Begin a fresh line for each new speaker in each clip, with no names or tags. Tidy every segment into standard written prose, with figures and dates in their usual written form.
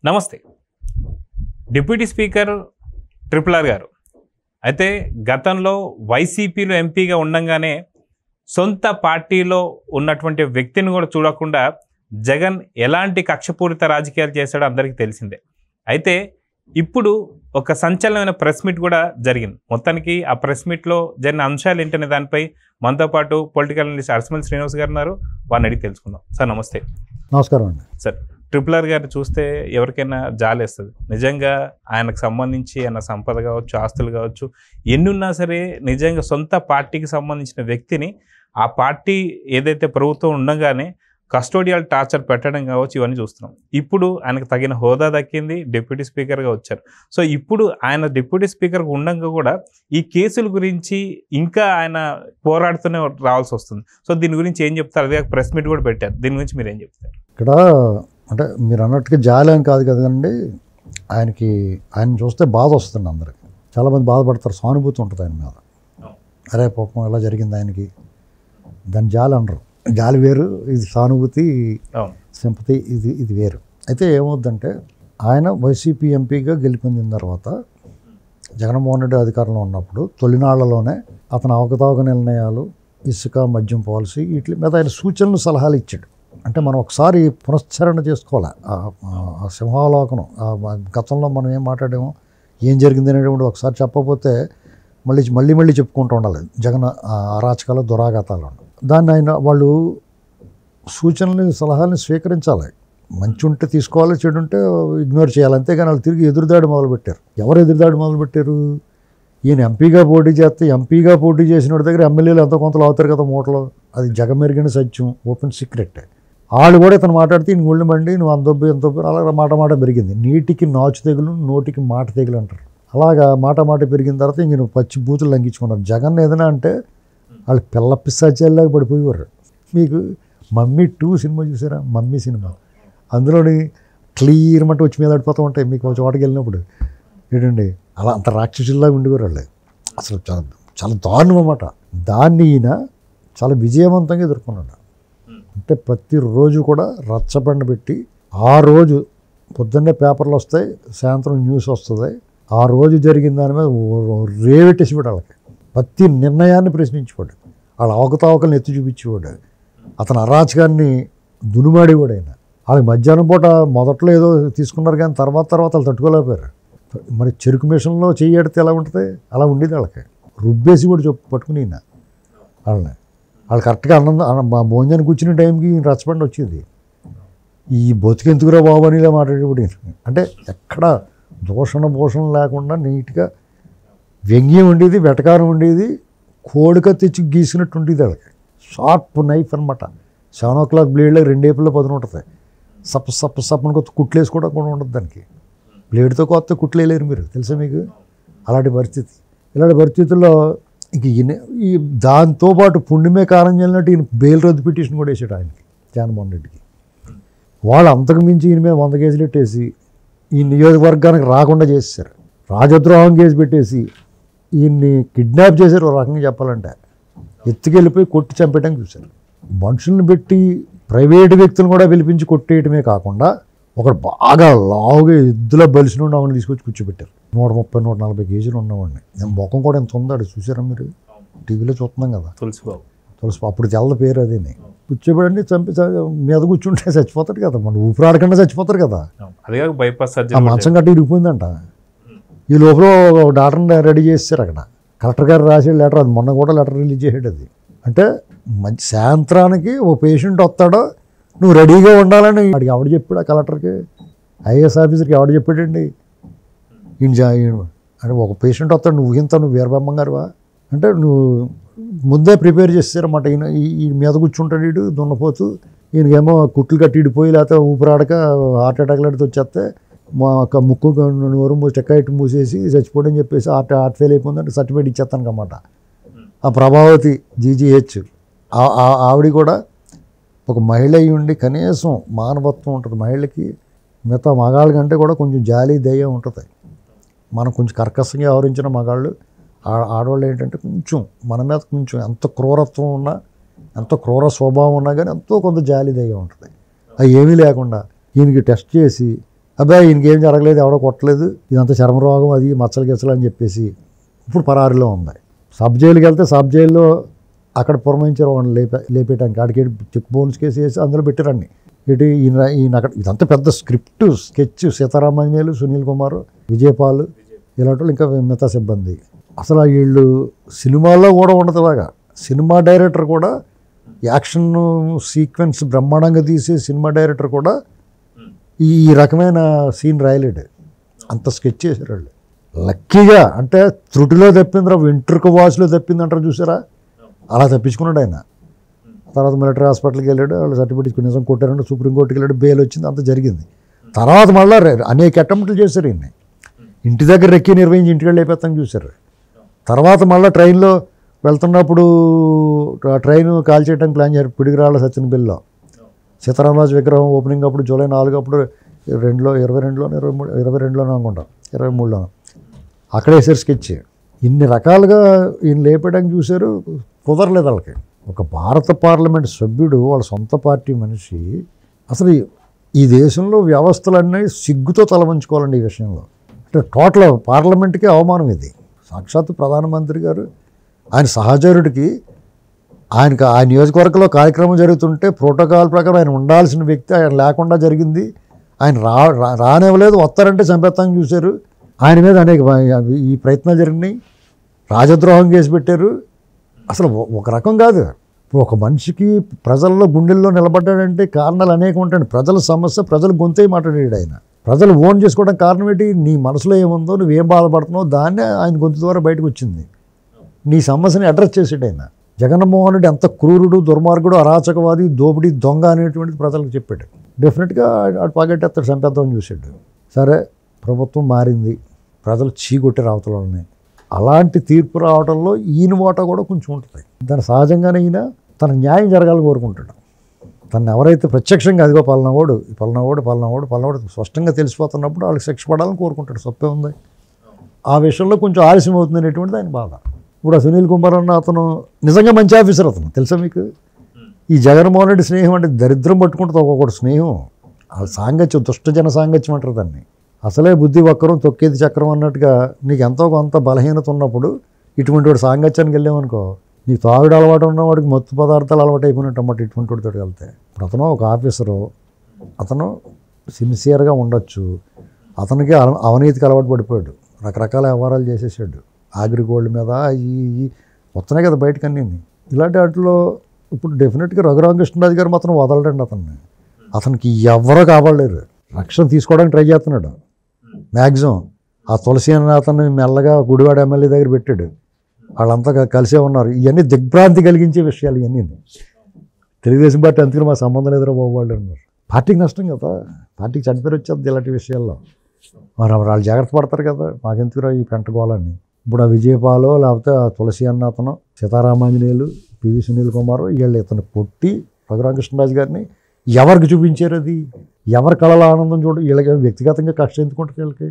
నమస్తే. Deputy speaker triple R గారు అయితే గతంలో వైసీపీలో ఎంపీగా ఉండంగానే సొంత పార్టీలో ఉన్నటువంటి వ్యక్తిని కూడా చూడకుండా జగన్ ఎలాంటి కక్షపూరిత రాజకీయాలు చేశాడో అందరికీ తెలిసిందే. అయితే ఇప్పుడు ఒక సంచలనమైన ప్రెస్ మీట్ కూడా జరిగింది. మొత్తానికి ఆ ప్రెస్ మీట్లో జరిగిన అంశాలు ఏంటనే దానిపై మనతో పాటు పొలిటికల్ అనలిస్ట్ అరసమల్లి శ్రీనివాస్ గారు ఉన్నారు. వారిని అడిగి తెలుసుకుందాం. సార్ నమస్తే.
నమస్కారం అండి.
సార్, ట్రిపుల్ ఆర్ గారు చూస్తే ఎవరికైనా జాలేస్తుంది. నిజంగా ఆయనకు సంబంధించి ఆయన సంపద కావచ్చు, ఆస్తులు కావచ్చు, ఎన్నున్నా సరే నిజంగా సొంత పార్టీకి సంబంధించిన వ్యక్తిని ఆ పార్టీ ఏదైతే ప్రభుత్వం ఉండగానే కస్టోడియల్ టార్చర్ పెట్టడం కావచ్చు, ఇవన్నీ చూస్తున్నాం. ఇప్పుడు ఆయనకు తగిన హోదా దక్కింది, డిప్యూటీ స్పీకర్గా వచ్చారు. సో ఇప్పుడు ఆయన డిప్యూటీ స్పీకర్గా ఉండగా కూడా ఈ కేసుల గురించి ఇంకా ఆయన పోరాడుతూనే రావాల్సి వస్తుంది. సో దీని గురించి ఏం చెప్తారు? అదే ప్రెస్ మీట్ కూడా పెట్టారు. దీని గురించి మీరు ఏం చెప్తారు?
ఇక్కడ అంటే మీరు అన్నట్టుగా జాలి అని కాదు కదండి, ఆయన చూస్తే బాధ వస్తుంది. అందరికి చాలామంది బాధపడతారు, సానుభూతి ఉంటుంది ఆయన మీద. అరే పాపం ఎలా జరిగింది ఆయనకి, దాని జాలి అనరు. జాలి వేరు, ఇది సానుభూతి, సింపతి, ఇది వేరు. అయితే ఏమవుద్దంటే ఆయన వైసీపీ ఎంపీగా గెలిపొందిన తర్వాత జగన్మోహన్ రెడ్డి అధికారంలో ఉన్నప్పుడు తొలినాళ్లలోనే అతను అవకతవక నిర్ణయాలు, ఇసుక మద్యం పాలసీ, వీటి మీద ఆయన సూచనలు సలహాలు ఇచ్చాడు. అంటే మనం ఒకసారి పునశ్చరణ చేసుకోవాలి. ఆ సింహావలోకనం, గతంలో మనం ఏం మాట్లాడామో, ఏం జరిగింది అనేటువంటి ఒకసారి చెప్పకపోతే మళ్ళీ చెప్పుకుంటూ ఉండాలి జగన్ అరాచకాలు, దురాఘాతాలు. దాన్ని వాళ్ళు సూచనలు, సలహాలని స్వీకరించాలి. మంచి ఉంటే తీసుకోవాలి, చెడు ఉంటే ఇగ్నోర్ చేయాలి. అంతేగాని వాళ్ళు తిరిగి ఎదురుదాడి మొదలుపెట్టారు. ఎవరు ఎదురుదాడి మొదలుపెట్టారు? ఈయన ఎంపీగా పోటీ చేస్తే, ఎంపీగా పోటీ చేసిన వాడి దగ్గర ఎమ్మెల్యేలు ఎంతో కొంతలో అవుతారు కదా మూటలో. అది జగమెరిగిన సత్యం, ఓపెన్ సీక్రెట్. వాళ్ళు కూడా ఇతను మాట్లాడితే ఈయన గుళ్ళు మండి, నువ్వు అంతొబ్బి ఎంతొబ్బి, అలాగే మాట పెరిగింది. నీటికి నాచు తెగులు, నోటికి మాట తెగులు అంటారు. అలాగా మాట పెరిగిన తర్వాత ఇంక నువ్వు పచ్చి బూతులు లంఘించుకున్నారు. జగన్ ఏదైనా అంటే వాళ్ళు పిల్ల పిశాచాల్లాగా పడిపోయేవారు. మీకు మమ్మీ 2 సినిమా చూసారా? మమ్మీ సినిమా, అందులోని క్లియర్ మంట వచ్చి మీద పడిపోతూ ఉంటాయి మీకు ఒక చోటకి వెళ్ళినప్పుడు. ఏంటండి అలా అంత రాక్షసుల్లాగా ఉండేవారు వాళ్ళు. అసలు చాలా దారుణం అన్నమాట. దాన్ని ఈయన చాలా విజయవంతంగా ఎదుర్కొన్నాడు. అంటే ప్రతిరోజు కూడా రచ్చబండ పెట్టి, ఆ రోజు పొద్దున్నే పేపర్లు వస్తాయి, సాయంత్రం న్యూస్ వస్తుంది, ఆ రోజు జరిగిన దాని మీద రేవెట్టేసిపోయాడు. వాళ్ళకి ప్రతి నిర్ణయాన్ని ప్రశ్నించేవాడు, వాళ్ళ అవకతవకలను ఎత్తి చూపించేవాడు, అతని అరాచకాన్ని దునుమాడేవాడు. ఆయన వాళ్ళకి మధ్యాహ్నం పూట మొదట్లో ఏదో తీసుకున్నారు, కానీ తర్వాత వాళ్ళు తట్టుకోలేకపోయారు. మరి చెరుకు మిషన్లో చెయ్యడితే ఎలా ఉంటుంది, అలా ఉండేది. వాళ్ళకి రుబ్బేసి కూడా పట్టుకుని వాళ్ళు కరెక్ట్గా భోజనానికి కూర్చునే టైంకి రచ్చబండి వచ్చేది. ఈ బతుకెందుకురా బాబు అని ఇలా మాట్లాడేవాడు. అంటే ఎక్కడ భూషణ లేకుండా నీట్గా వ్యంగ్యం ఉండేది, వెటకారం ఉండేది, కోడిక తెచ్చి గీసినట్టు ఉండేది. వాళ్ళకి షార్ప్ నైఫ్ అనమాట. 7 o'clock బ్లేడ్లో 2 ఏపుల్లో 10 ఉంటుంది. సప్పని కొత్త కుట్లు వేసుకోవడం కూడా ఉండదు దానికి. బ్లేడ్తో కొత్త కుట్లు వేయలేరు మీరు, తెలుసా మీకు? అలాంటి పరిస్థితి. ఇలాంటి పరిస్థితుల్లో ఇంక ఈ దాంతోపాటు పుణ్యమే కారం చెల్లినట్టు ఈయన బెయిల్ రద్దు పిటిషన్ కూడా వేసాడు ఆయనకి, జగన్మోహన్ రెడ్డికి. వాళ్ళు అంతకు మించి ఈయన మీద 100 కేసులు పెట్టేసి ఈ నియోజకవర్గానికి రాకుండా చేసేసారు. రాజద్రోహం కేసు పెట్టేసి ఈయన్ని కిడ్నాప్ చేశారు. ఒక రకంగా చెప్పాలంటే ఎత్తుకెళ్ళిపోయి కొట్టి చంపేయడానికి చూశారు. మనుషుల్ని పెట్టి ప్రైవేటు వ్యక్తులను కూడా పిలిపించి కొట్టేయటమే కాకుండా ఒకడు బాగా లావుగా ఎద్దులా బలిసిన ఆవిడని తీసుకొచ్చి కూర్చోబెట్టారు. 130-140 కేజీలు ఉన్నవాడిని. నేను ముఖం కూడా ఎంత ఉందాడు చూసారా మీరు? టీవీలో చూస్తున్నాం కదా, తులసిబాబు. అప్పుడు తెల్ల పేరు అదేని. కూర్చోబెట్టండి, చంపి మీద కూర్చుంటే చచ్చిపోతాడు కదా, మన ఊపిరాడకుండా చచ్చిపోతారు కదా. ఆ మంచం కట్టి ఇరిగిపోయిందంట. ఈ లోపల ఒక డాక్టర్ని రెడీ చేస్తారు అక్కడ. కలెక్టర్ గారు రాసే లెటర్, అది మొన్న కూడా లెటర్ రిలీజ్ చేసాడు. అది అంటే మంచి సాయంత్రానికి ఓ పేషెంట్ వస్తాడో నువ్వు రెడీగా ఉండాలని వాడికి ఎవడు చెప్పాడు? ఆ కలెక్టర్కి, ఐఏఎస్ ఆఫీసర్కి ఎవడు చెప్పాడండి? అంటే ఒక పేషెంట్ వస్తాడు, నువ్వు నువ్వు వీరబ్రహ్మం గారువా అంటే నువ్వు ముందే ప్రిపేర్ చేస్తారన్నమాట. ఈ మీద కూర్చుంటాడు వీడు దున్నపోతూ, ఈయనకేమో కుట్లు కట్టి ఇడిపోయి, లేకపోతే ఊపిరాడక హార్ట్ అటాక్ లాంటిది వచ్చేస్తే మా ముక్కు నోరు చెక్కాయిట్ మూసేసి చచ్చిపోవడం చెప్పేసి హార్ట్ ఫెయిల్ అయిపోయిందంటే సర్టిఫికేట్ ఇచ్చేస్తాను అన్నమాట. ఆ ప్రభావతి జీజీహెచ్ ఆవిడ కూడా ఒక మహిళ అయి ఉండి కనీసం మానవత్వం ఉంటుంది మహిళకి. మిగతా మగాళ్ళ కంటే కూడా కొంచెం జాలి దయ ఉంటుంది. మనం కొంచెం కర్కశంగా వ్యవహరించిన మగాళ్ళు, ఆడవాళ్ళు ఏంటంటే కొంచెం మన మీద కొంచెం ఎంత క్రూరత్వం ఉన్నా, ఎంత క్రూర స్వభావం ఉన్నా కానీ ఎంతో కొంత జాలి దయ ఉంటుంది. అది ఏమీ లేకుండా ఈయనకి టెస్ట్ చేసి అబ్బాయి ఈయనకేం జరగలేదు, ఎవడో కొట్టలేదు, ఇదంతా చర్మరోగం, అది మచ్చలు గిచ్చలు అని చెప్పేసి ఇప్పుడు పరారిలో ఉంది. సబ్ జైలుకి వెళ్తే సబ్ జైల్లో అక్కడ పురమాయించారు వాళ్ళని లేపేయడానికి. ఆడికి చెక్ బౌన్స్ కేసు వేసి అందులో పెట్టారండి. ఈయన అక్కడ ఇదంతా పెద్ద స్క్రిప్ట్ స్కెచ్. సీతారామాంజనేయులు, సునీల్ కుమార్, విజయపాల్ ఇలాంటి వాళ్ళు, ఇంకా మిగతా సిబ్బంది. అసలు వీళ్ళు సినిమాల్లో కూడా ఉండదులాగా. సినిమా డైరెక్టర్ కూడా యాక్షన్ సీక్వెన్స్ బ్రహ్మాండంగా తీసే సినిమా డైరెక్టర్ కూడా ఈ రకమైన సీన్ రాయలేడు. అంత స్కెచ్ చేశారు వాళ్ళు. లక్కీగా అంటే త్రుటిలో తప్పింది, వెంట్రుక వాసులో తప్పింది అంటారు చూసారా, అలా తప్పించుకున్నాడు ఆయన. తర్వాత మిలిటరీ హాస్పిటల్కి వెళ్ళాడు, వాళ్ళు సర్టిఫికేట్ నిజం కొట్టారంటే సుప్రీంకోర్టుకి వెళ్ళాడు, బెయిల్ వచ్చింది, అంత జరిగింది. తర్వాత మళ్ళీ అనేక అటెంప్ట్లు చేశారు ఈయన్ని. ఇంటి దగ్గర రెక్కి నిర్వహించి ఇంటికి వెళ్ళి అయిపోతాను చూశారు. తర్వాత మళ్ళీ ట్రైన్లో వెళ్తున్నప్పుడు ట్రైన్ కాల్ చేయడానికి ప్లాన్ చేశారు పిడుగురాళ్ళ సత్యనపల్లిలో. సీతారామరాజు విగ్రహం ఓపెనింగ్ అప్పుడు జూలై 4 అప్పుడు 22లోనే అనుకుంటాం, 23లోనో అక్కడే వేసారు స్కెచ్. ఇన్ని రకాలుగా ఈయన లేపడానికి చూశారు, కుదరలేదు వాళ్ళకి. ఒక భారత పార్లమెంట్ సభ్యుడు, వాళ్ళ సొంత పార్టీ మనిషి, అసలు ఈ దేశంలో వ్యవస్థలన్నీ సిగ్గుతో తలవంచుకోవాలండి ఈ విషయంలో. అంటే టోటల్ పార్లమెంట్కి అవమానం ఇది. సాక్షాత్తు ప్రధానమంత్రి గారు ఆయన సహచరుడికి, ఆయనకు ఆ నియోజకవర్గంలో కార్యక్రమం జరుగుతుంటే ప్రోటోకాల్ ప్రకారం ఆయన ఉండాల్సిన వ్యక్తి ఆయన లేకుండా జరిగింది. ఆయన రానివ్వలేదు, వస్తారంటే చంపేస్తానికి చూశారు. ఆయన మీద అనేక ఈ ప్రయత్నాలు జరిగినాయి. రాజద్రోహం కేసు పెట్టారు. అసలు ఒక రకం కాదు. ఇప్పుడు ఒక మనిషికి ప్రజల్లో గుండెల్లో నిలబడ్డాడంటే కారణాలు అనేకం ఉంటాయండి. ప్రజల సమస్య ప్రజలు గొంతే మాట్లాడాడు ఆయన. ప్రజలు ఓన్ చేసుకోవడం కారణం ఏంటి? నీ మనసులో ఏముందో, నువ్వేం బాధపడుతున్నావు, దాన్నే ఆయన గొంతు ద్వారా బయటకు వచ్చింది. నీ సమస్యని అడ్రస్ చేసాడు ఆయన. జగన్మోహన్ రెడ్డి ఎంత క్రూరుడు, దుర్మార్గుడు, అరాచకవాది, దోపిడీ, దొంగ అనేటువంటిది ప్రజలకు చెప్పాడు. డెఫినెట్గా అటు పగట్టేస్తాడు, చంపేద్దామని చూశాడు. సరే, ప్రభుత్వం మారింది, ప్రజలు చీకొట్టే రావతలని. అలాంటి తీర్పు రావడంలో ఈయన వాటా కూడా కొంచెం ఉంటుంది. దాని సహజంగానే ఈయన తన న్యాయం జరగాలని కోరుకుంటాడు. తను ఎవరైతే ప్రత్యక్షంగా అదిగో పలానావాడు స్పష్టంగా తెలిసిపోతున్నప్పుడు వాళ్ళకి శిక్ష పడాలని కోరుకుంటాడు. తప్పే ఉంది. ఆ విషయంలో కొంచెం ఆలస్యం అవుతుంది అనేటువంటిది ఆయన బాధ. ఇప్పుడు ఆ సునీల్ కుమార్ అన్న అతను నిజంగా మంచి ఆఫీసర్. అతను తెలుసా మీకు? ఈ జగన్మోహన్ రెడ్డి స్నేహం అంటే దరిద్రం పట్టుకుంటుంది ఒక్కొక్కటి స్నేహం. ఆ సాంగత్యం, దుష్టజన సాంగత్యం అంటారు దాన్ని. అసలే బుద్ధి వక్రం తొక్కేది చక్రం అన్నట్టుగా నీకు ఎంతో కొంత బలహీనత ఉన్నప్పుడు ఇటువంటి వాడు సాంగత్యానికి వెళ్ళామనుకో, నీకు తాగుడు అలవాటు ఉన్నవాడికి మత్తు పదార్థాలు అలవాటు అయిపోయినట్టు అన్నమాట ఇటువంటి వాడితో వెళ్తే. ఇప్పుడు అతను ఒక ఆఫీసరు, అతను సిన్సియర్గా ఉండొచ్చు, అతనికి అవినీతికి అలవాటు పడిపోయాడు, రకరకాల వ్యవహారాలు చేసేసాడు. అగ్రిగోల్డ్ మీద ఈ వస్తున్నాయి కదా బయటకు అన్నీ. ఇలాంటి వాటిలో ఇప్పుడు డెఫినెట్గా రఘురామకృష్ణరాజు గారు మాత్రం వదలడండి అతన్ని. అతనికి ఎవరో కాపాడలేరు. రక్షణ తీసుకోవడానికి ట్రై చేస్తున్నాడు మ్యాక్సిమం. ఆ తులసి అన్న అతన్ని మెల్లగా గుడివాడ ఎమ్మెల్యే దగ్గర పెట్టాడు. వాళ్ళంతా కలిసే ఉన్నారు. ఇవన్నీ దిగ్భ్రాంతి కలిగించే విషయాలు ఇవన్నీ. తెలుగుదేశం పార్టీ అందుకని మా సంబంధం ఎదురు బాగుపడారు అన్నారు. పార్టీకి నష్టం కదా, పార్టీకి చనిపోయి వచ్చేది ఇలాంటి విషయాల్లో. మరి వాళ్ళు జాగ్రత్త పడతారు కదా, మాకెందుకు ఈ పెంటగోళాన్ని. ఇప్పుడు ఆ విజయపాలో లేకపోతే ఆ తులసి అన్న అతను, సీతారామాంజనేయులు, పివి సునీల్ కుమార్, వీళ్ళు ఇతను కొట్టి రఘురామకృష్ణరాజు గారిని ఎవరికి చూపించారు? అది ఎవరి కళల ఆనందం చూడ. వీళ్ళకి వ్యక్తిగతంగా కష్టం ఎందుకుంటుంది వీళ్ళకి?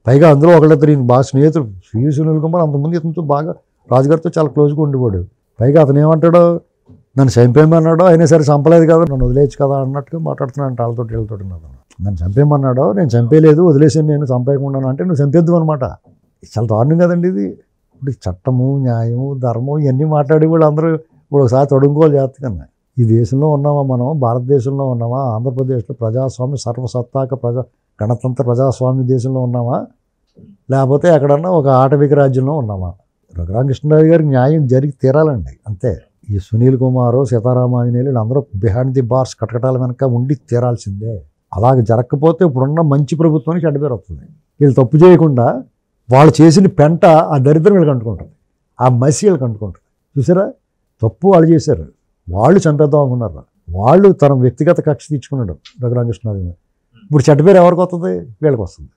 పైగా అందులో ఒకళ్ళిద్దరు ఈయన బాగా స్నేహితుడు. పివి సునీల్ కుమార్ అంతకుముందు ఇతనితో బాగా రాజుగారితో చాలా క్లోజ్గా ఉండేవాడు. పైగా అతను ఏమంటాడో, నన్ను చంపేయమన్నాడో, అయినా సరే చంపలేదు కదా, నన్ను వదిలేయచ్చు కదా అన్నట్టుగా మాట్లాడుతున్నాను వాళ్ళతో వీళ్ళతో. నన్ను చంపేయమన్నాడో, నేను చంపేయలేదు, వదిలేసాను, నేను చంపేయకుండా అంటే నువ్వు చంపేద్దు అనమాట. చాలా దారుణం కదండి ఇది. ఇప్పుడు చట్టము, న్యాయము, ధర్మం ఇవన్నీ మాట్లాడి వాళ్ళు అందరూ ఇప్పుడు ఒకసారి తొడుగుకోవాలి జాగ్రత్తగా. ఈ దేశంలో ఉన్నామా మనం? భారతదేశంలో ఉన్నామా? ఆంధ్రప్రదేశ్లో ప్రజాస్వామ్య సర్వసత్తాక గణతంత్ర ప్రజాస్వామ్య దేశంలో ఉన్నామా? లేకపోతే ఎక్కడన్నా ఒక ఆటవిక రాజ్యంలో ఉన్నామా? రఘురామకృష్ణరాజు గారికి న్యాయం జరిగి తీరాలండి, అంతే. ఈ సునీల్ కుమారు, సీతారామాంజనేయులు అందరూ బిహైండ్ ది బార్స్ కటకటాల వెనక ఉండి తీరాల్సిందే. అలాగే జరగకపోతే ఇప్పుడున్న మంచి ప్రభుత్వానికి చెడ్డ పేరు వస్తుంది. వీళ్ళు తప్పు చేయకుండా వాళ్ళు చేసిన పెంట ఆ దరిద్రం వీళ్ళకి అంటుకుంటుంది, ఆ మసి వీళ్ళకి అంటుకుంటుంది. చూసారా, తప్పు వాళ్ళు చేశారు, వాళ్ళు చంపేద్దాం అనుకున్నారు, వాళ్ళు తన వ్యక్తిగత కక్ష తీర్చుకున్నాడు రఘురామకృష్ణరాజు గారు. ఇప్పుడు చెడ్డ పేరు ఎవరికి వస్తుంది? వీళ్ళకి వస్తుంది.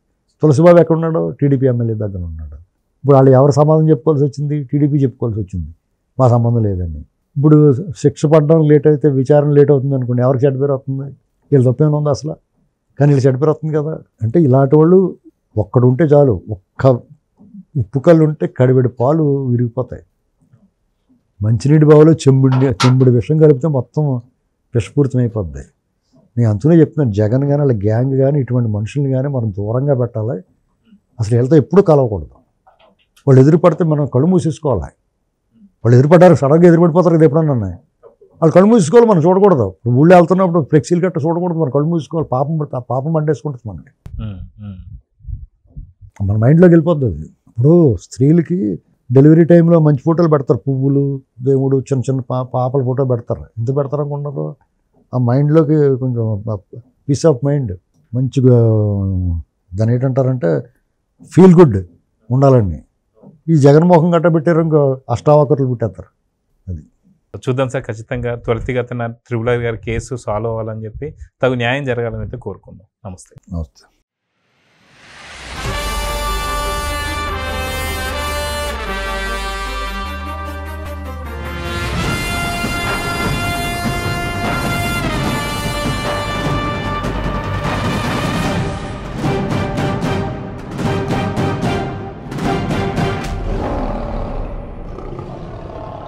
తులసిబాబు ఎక్కడున్నాడు? టీడీపీ ఎమ్మెల్యే దగ్గర ఉన్నాడు. ఇప్పుడు వాళ్ళు ఎవరు సమాధానం చెప్పుకోవాల్సి వచ్చింది? టీడీపీ చెప్పుకోవాల్సి వచ్చింది, మా సంబంధం లేదని. ఇప్పుడు శిక్ష పడడం లేట్ అయితే, విచారణ లేట్ అవుతుంది అనుకోండి, ఎవరికి చెడ్డ పేరు వస్తుంది? వీళ్ళు తప్పేమైనా ఉంది అసలు? కానీ వీళ్ళు చెడ్డ పేరు వస్తుంది కదా. అంటే ఇలాంటి వాళ్ళు ఒక్కడు ఉంటే చాలు, ఒక్క ఉప్పు కళ్ళు ఉంటే కడివెడి పాలు విరిగిపోతాయి. మంచినీటి బావులో చెంబుడి విషం కలిపితే మొత్తం విషపూరితం అయిపోద్ది. నేను అంతనే చెప్తున్నాను, జగన్ కానీ వాళ్ళ గ్యాంగ్ కానీ ఇటువంటి మనుషుల్ని కానీ మనం దూరంగా పెట్టాలి. అసలు వీళ్ళతో ఎప్పుడూ కలవకూడదు. వాళ్ళు ఎదురుపడితే మనం కళ్ళు మూసేసుకోవాలి. వాళ్ళు ఎదురుపడ్డారు, సడన్గా ఎదురుపడిపోతారు కదా ఎప్పుడన్నా. వాళ్ళు కళ్ళు మూసుకోవాలి, మనం చూడకూడదు. ఇప్పుడు ఊళ్ళో వెళ్తున్నప్పుడు ఫ్లెక్సీలు గట్ట చూడకూడదు, మనం కళ్ళు మూసుకోవాలి. పాపం అంటేసుకుంటుంది మనకి, మన మైండ్లోకి వెళ్ళిపోద్ది అది. ఇప్పుడు స్త్రీలకి డెలివరీ టైంలో మంచి ఫోటోలు పెడతారు, పువ్వులు, దేవుడు, చిన్న చిన్న పాపల ఫోటో పెడతారు. ఎందుకు పెడతారు అనుకున్నారు? ఆ మైండ్లోకి కొంచెం పీస్ ఆఫ్ మైండ్, మంచిగా దాన్ని ఏంటంటారంటే ఫీల్ గుడ్ ఉండాలని. ఈ జగన్మోహన్ గట్ట పెట్టారు, ఇంకో అష్టావకరులు పెట్టేస్తారు. అది
చూద్దాం సార్. ఖచ్చితంగా త్వరితగతిన త్రిపుల గారి కేసు సాల్వ్ అవ్వాలని చెప్పి తగు న్యాయం జరగాలని అయితే కోరుకుందాం. నమస్తే.
నమస్తే.